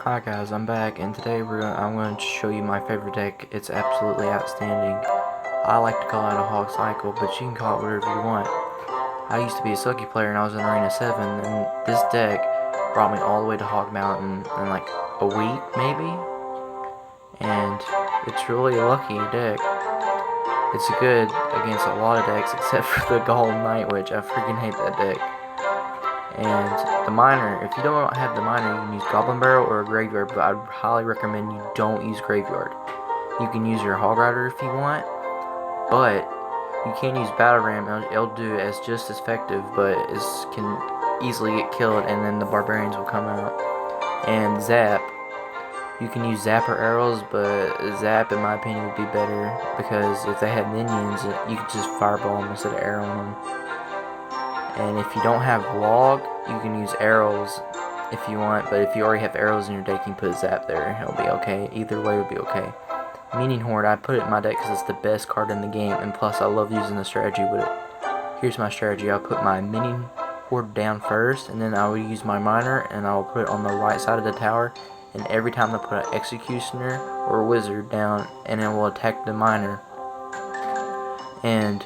Hi guys, I'm back, and today I'm going to show you my favorite deck. It's absolutely outstanding. I like to call it a Hog Cycle, but you can call it whatever you want. I used to be a Silky player and I was in Arena 7, and this deck brought me all the way to Hog Mountain in like a week, maybe? And it's really a lucky deck. It's good against a lot of decks except for the Golden Knight, which I freaking hate that deck. And the miner, if you don't have the miner, you can use Goblin Barrel or a Graveyard, but I'd highly recommend you don't use Graveyard. You can use your Hog Rider if you want, but you can use Battle Ram. It'll do as just as effective, but it can easily get killed, and then the Barbarians will come out. And Zap, you can use Zap or Arrows, but Zap, in my opinion, would be better, because if they have minions, you can just Fireball them instead of arrowing them. And if you don't have Log, you can use Arrows if you want, but if you already have Arrows in your deck, you can put Zap there. It'll be okay. Either way will be okay. Meaning Horde, I put it in my deck because it's the best card in the game, and plus I love using the strategy with it. Here's my strategy. I'll put my Meaning Horde down first, and then I will use my Miner, and I will put it on the right side of the tower, and every time I put an Executioner or a Wizard down, and it will attack the Miner. And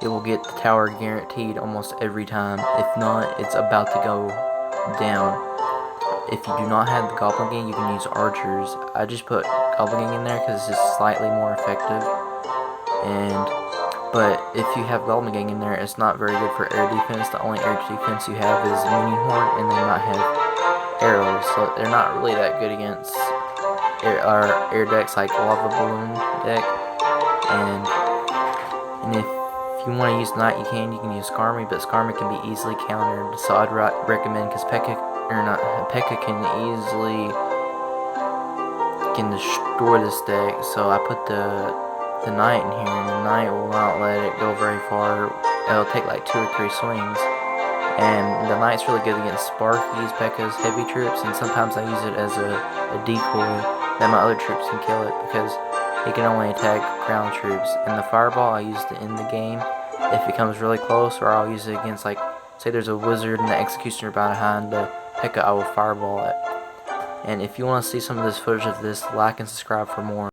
it will get the tower guaranteed almost every time. If not, it's about to go down. If you do not have the Goblin Gang, you can use Archers. I just put Goblin Gang in there because it's just slightly more effective. But if you have Goblin Gang in there, it's not very good for air defense. The only air defense you have is Meaning Horde, and they might have arrows, so they're not really that good against air decks like Lava Balloon deck. And if you want to use Knight, you can use Skarmy, but Skarmy can be easily countered, so I'd recommend, because P.E.K.K.A. can destroy this deck, so I put the Knight in here, and the Knight will not let it go very far. It'll take like 2 or 3 swings, and the Knight's really good against Sparky's, P.E.K.K.A.'s heavy troops, and sometimes I use it as a decoy that my other troops can kill it, because it can only attack ground troops. And the Fireball I use to end the game if it comes really close, or I'll use it against, like, say there's a Wizard and the Executioner behind the P.E.K.K.A., I will Fireball it. And if you want to see some of this footage of this, like and subscribe for more.